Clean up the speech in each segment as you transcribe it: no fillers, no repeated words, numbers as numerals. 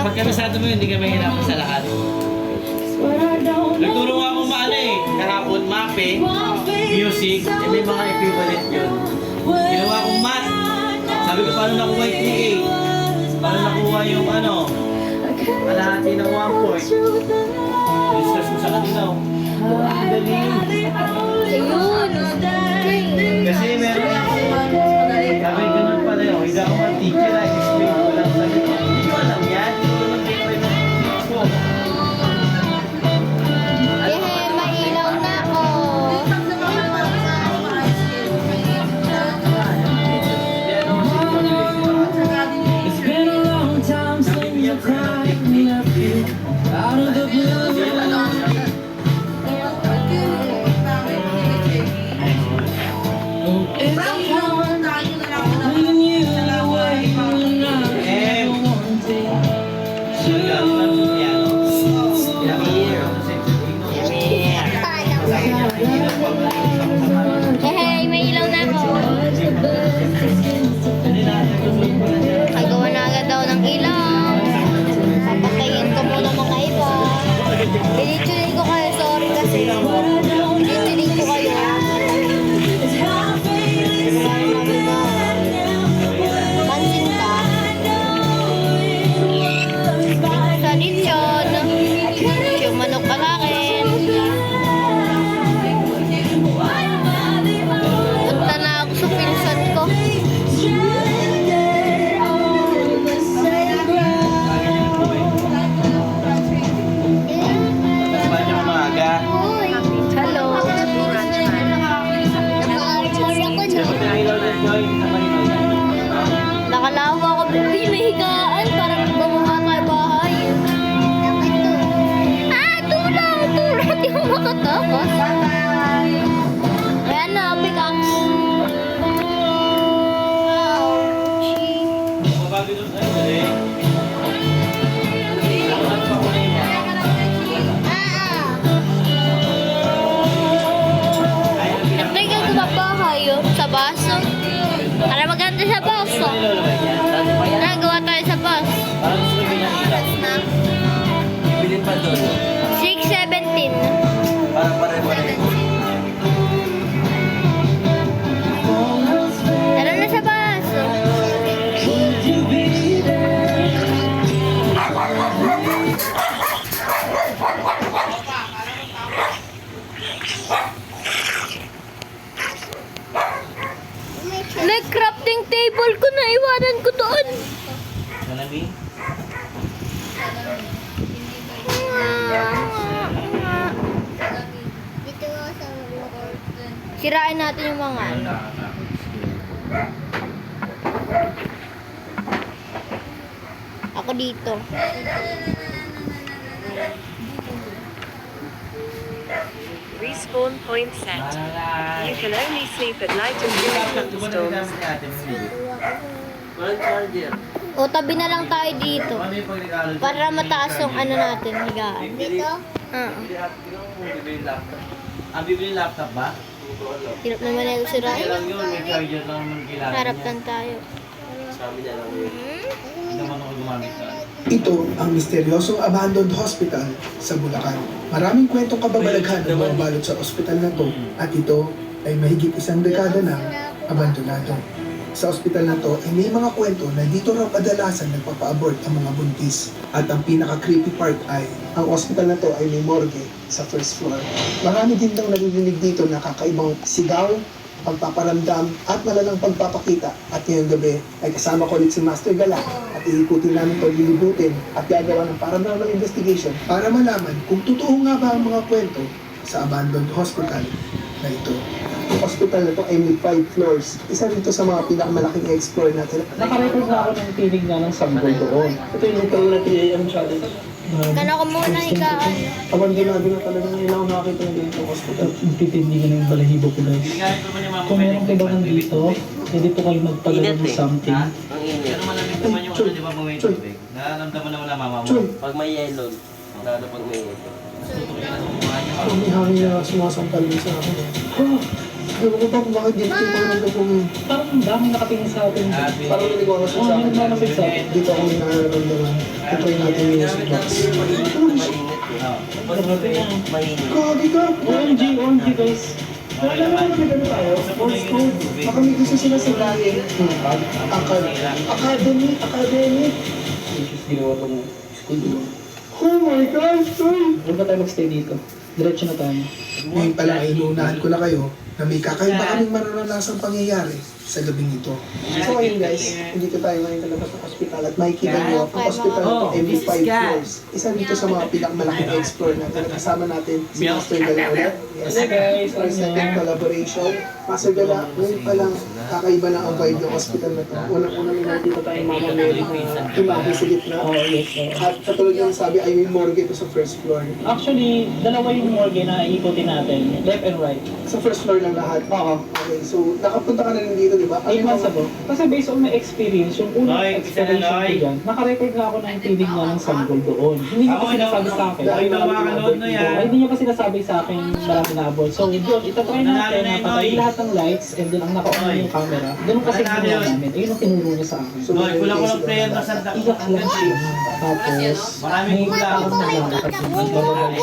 pagkabisado mo yun, hindi ka mahirapan sa lahat. Nagturo nga akong maano eh, kahapon, mape, music, eh, may mga equivalent yun. Ginawa akong math. Sabi ko, paano nakuha yung TA? Paano nakuha yung ano? Kalahati ng 1 point. Discuss mo sa kanila. Ang galing. Kasi meron ako. Sabi ko nun pala yun. Hindi ako mag-teacher. I explain ko lang sa kanila. Hindi ko alam yan. Hindi ko lang grade 5 ng teach ko. Mailaw na ako. It's been a long time since you cried me up here out of the blue. It's gone, leaving you the way you never wanted Hey, may ilaw na ako. Gagawa na agad daw ng ilaw. Papatayin ko muna mga iba. Pinitunin ko kayo, sorry kasi. Pinitunin ko kayo. Pansin ka. Sa lechon. Yung manok palakin. Punta na ako sa pinsan ko. Hello. Nakalawa ako, baby. May higaan. Parang gumawa kayo bahay. Tulang! Tulang! Di mo makatakas. Ayan na, pickaxe. Nagtry ka gumabahay sa baso. Para maganda sa baso. Nagawa tayo sa baso. Bilin pa doon. 6:17. Parang pare-pare. Tara na sa baso. Nag-crafting table ko na iwanan ko doon. Nalabi? Sirain natin yung mga ano. Ako dito. Respawn point set. You can only sleep at night in thunderstorms. Walang charger. O, tabi na lang tayo dito. Ano yung pag-regalo? Para mataas yung ano natin, higaan. Dito? Oo. Bibili laptop ba? Hirap naman na ito sirain. Kaya lang yun, may charger lang naman kailangan Harap niya. lang tayo. Sabi niya lang yun. Hindi naman ako gumamit na. Ito ang misteryosong abandoned hospital sa Bulacan. Maraming kwentong kababalaghan ang mga balot sa ospital na to at ito ay mahigit 1 dekada na abandonado. Sa ospital na to ay may mga kwento na dito raw kadalasan nagpapa-abort ang mga buntis. At ang pinaka-creepy part ay ang ospital na to ay may morgue sa first floor. Marami din daw naririnig dito na kakaibang sigaw, pagpaparamdam at malalang pagpapakita. At ngayong gabi ay kasama ko ulit si Master Gala at iikutin namin ito lilibutin at gagawa ng paranormal investigation para malaman kung totoo nga ba ang mga kwento sa abandoned hospital na ito. Ang hospital na ito ay may 5 floors. Isa rito sa mga pinakamalaking explore natin. Nakarecord na ako ng tinig nga ng sanggol doon. Ito yung literal na TAM challenge. Kana ko muna higaan. Abandonado na talaga ngayon ako nakakita ng ganito hospital. Titindigan ng balahibo ko guys. Bigay ko man yung mga Kung meron kayo nandito, pwede po kayo magpadala ng something. Ang init. Pero malamig naman yung ano, di ba may tubig? Nararamdaman naman na mama mo. Choy, Pag may yellow, lalo pag may yellow. Tutukin na sa mukha niyo. may hangin na sumasampal din sa akin. Oh, Ewan ko pa kung bakit dito yung pakiramdam ko ngayon. Parang daming nakatingin sa atin. Parang naliwanag sa akin. nagmamasid sa akin. Dito ako may nararamdaman. Ito yung natin yung music box. Kagi ka! OMG guys. Wala naman kami ganun tayo. Morse code. Baka may gusto sila sa lalim. Academy. Ginawa ko mo. Oh my gosh! Huwag ba tayo magstay dito? Diretso na tayo. Ngayon pala ay inuunahan ko na kayo na may kakaiba kaming mararanasan pangyayari sa gabing ito. So ayun guys, dito tayo ngayon talaga sa hospital at makikita nyo ang hospital na every 5 floors. Isa dito sa mga pinakamalaking explore natin. Kasama natin si Master Gala ulit. Yes, guys, for second collaboration. Master Gala, ngayon palang kakaiba na ang vibe ng hospital na to. Unang-una may nakita tayong Mama Mary na tumagi sa gitna. Yes. At katulad yung sabi ay may morgue ito sa first floor. Actually, dalawa yung morgue na iikutin natin. Left and right. Sa first floor lang lahat. Oo. Okay, so nakapunta ka na rin dito, di ba? 8 months ago. Kasi based on my experience, yung unang Ay, experience ko ay. dyan, nakarecord na ako ng tinig niya ng sanggol doon. Hindi niya pa Ako, sinasabi sa akin. Ay, makakanood na yan. Ay, hindi niya pa sinasabi sa akin marami na abot. So, yun, itatry natin na patayin lahat ng lights and then ang naka-on yung camera. Ganun kasi Ay, ginawa yun. namin. Ayun ang tinuro niya sa akin. So, Hoy, kulang-kulang player na Santa Iyak lang siya. Tapos, Maraming may kulang. taong naglalakad din. Nagbabagay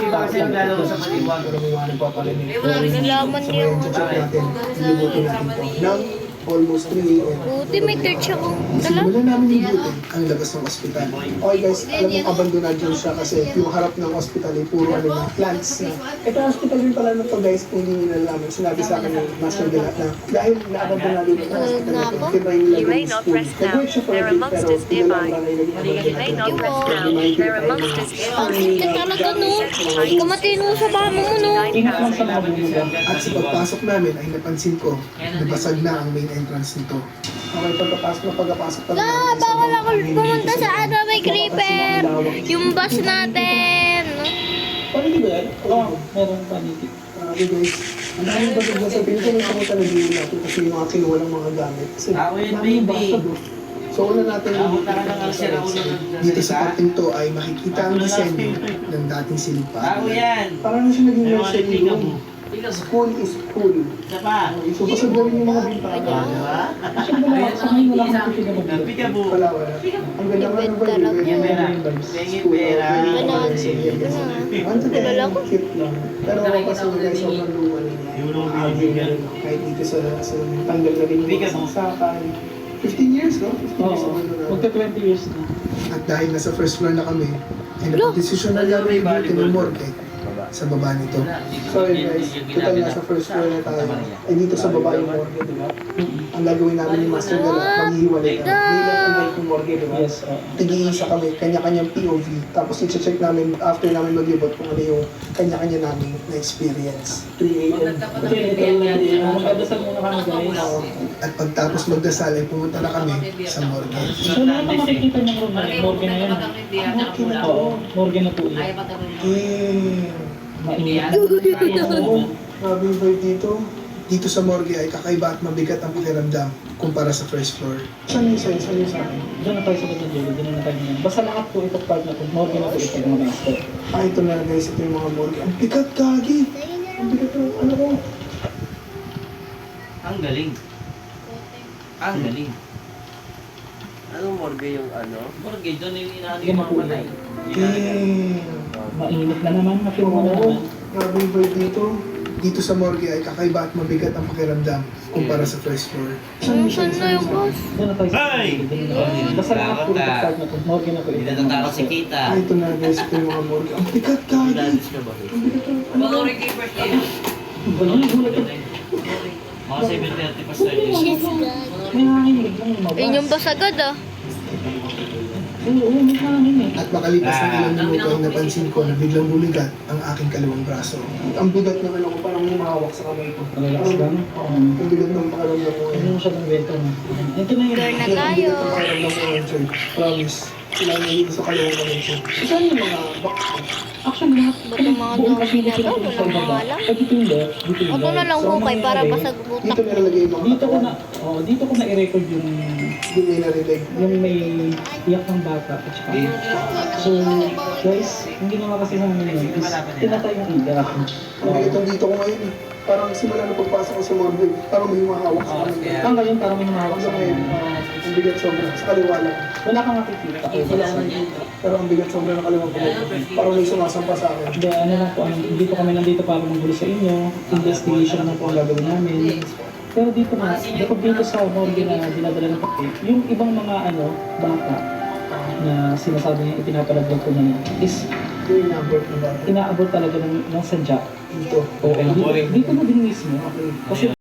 Iba kasi ang lalaro sa maliwag. Pero may mga nagpaparinig. Nalaman So niyo. ngayon, check natin. Lilibutin natin to. Ng almost 3 a.m. Buti may torch ako. Dala. Simulan namin libutin ang labas ng ospital. Okay guys, alam mo abandonado siya kasi yung harap ng ospital ay puro ano na, plants na. Ito hospital din pala na to guys, kung hindi nyo nalaman. Sinabi sa akin ng Master Gala na dahil na-abandonado yung hospital na to, tinry nila You may gawing not school. rest now. Nag-work siya for There a are bit, pero monsters hindi lang nearby. lang ay naging You may not rest now. There are monsters Ang nearby. sikta talaga no. Kamatino sa bamo mo no. Ingat lang sa mga bumugan. At sa pagpasok namin ay napansin ko, nabasag na ang main entrance nito. Okay, pagpasok pa Ah, bawal ako pumunta sa ano may creeper. Yung bus natin. Paano ba yan? Oo, meron paniki. Okay guys, ang dami ba sa basa? Pinagkano ko talaga yung natin kasi yung mga kinuha ng mga gamit. Kasi Ako yun, dami yung baby. basa doon. So una natin Ako talaga ang sira ulo ng dito sa parting to ay makikita ang disenyo ng dating Ako silipad. yan. Parang na siya naging May mga nursery replika room. mo. School is cool. Isa pa. So basag na rin yung mga bintana. Diba? Sa ngayon wala akong pipig na mag-vlog. Pika mo. Wala. Ang ganda nga ng vibe. Yung pera. Tingin pera. Ang Kilala ko. cute lang. Pero kasi guys, sobrang luma nila. Yung Agi na rin. Kahit dito sa tanggal na rin yung mga saksakan. 15 years, no? 15 years Oo, naman na. magka 20 years na. At dahil nasa first floor na kami, ay napag-desisyon na lang yung morgue sa baba nito. So yun guys, total nasa first floor na tayo. Ay dito sa baba yung morgue, di ba? Ang gagawin namin ni Master Gala, maghihiwalay kami. May left and right yung morgue, di ba? Yes, oo. Tig-iisa kami, kanya-kanyang POV. Tapos i-check namin after namin maglibot kung ano yung kanya-kanya namin na experience. 3 a.m. Okay, magdadasal muna kami guys. At pagtapos magdasal ay pumunta na kami sa morgue. So lahat na makikita niyong room na yun, morgue na yun. Oo, morgue na po yun. Mainit. Oo, grabe yung vibe dito. Dito sa morgue ay kakaiba at mabigat ang pakiramdam kumpara sa first floor. Saan yung sa akin? Doon na tayo sa ganda dulo, doon na tayo ngayon. Basta lahat po ito part na po, morgue na po ito mga master. Ah, ito na guys, ito yung mga morgue. Ang bigat, Gagi! Ang bigat yung ano ko. Ang galing. Ang galing. Anong morgue yung ano? Morgue, doon yung inaano yung mga patay. Mainit na naman, mapirma na Oo, naman. grabe yung vibe dito. Dito sa morgue ay kakaiba at mabigat ang pakiramdam kumpara sa first floor. Saan na yung bus? Doon na tayo sa Hey! ganda dulo, doon na tayo. Basta lahat po ito part na po, morgue na po ito. Hindi natatakot si Kita. Ah, ito na guys, ito yung mga morgue. Ang bigat, Gagi! Dalis ka ba? Ang bigat yung ano. Gulat gulat. Mga 7:30 pa start yun. May hangin, biglang lumabas. Ayun yung bus agad ah. Oo, may hangin eh. At makalipas ng ilang minuto ay napansin ko na biglang bumigat ang aking kaliwang braso. Ang bigat ng ano ko, parang humahawak sa kamay ko. Relax lang. Oo, ang bigat ng pakiramdam ko Hindi ngayon. mo siya ng bento na. Ito na yun. Door na Ang tayo. bigat ng pakiramdam ko ngayon, sir. Promise. Sila na dito sa kaliwang kamay ko. Saan yung mga box ko? Actually, lahat. Ba't ang mga buong dami kasi na sila to? dito sa Walang baba. pangalan? Eh, dito yung left, dito yung Ako na right. lang So, ang hukay para nangyari, basag butak. Dito nilalagay yung mga Dito ko katawan. na, dito ko na i-record yung Hindi kayo narinig. Yung may iyak ng bata at saka. So, guys, ang ginawa kasi namin yun is tinatay yung ilaw. Hindi itong dito ko ngayon eh. Parang simula na pagpasok ko sa morgue, parang may humahawak sa akin. Ang ngayon parang may humahawak sa Hanggang ngayon, ang bigat sobra. Sa kaliwa lang. Wala kang makikita. Pero ang bigat sobra ng kaliwa ko. Parang may sumasampa sa akin. Hindi, ano lang po, dito kami nandito para manggulo sa inyo. Investigation lang po ang gagawin namin. Pero dito nga, dito sa morgue na dinadala ng pati, yung ibang mga bata na sinasabi niya ipinapalagdag ko na is Yung inabot na ba? inaabot talaga ng sadya. Dito. Oo, dito na din mismo. Kasi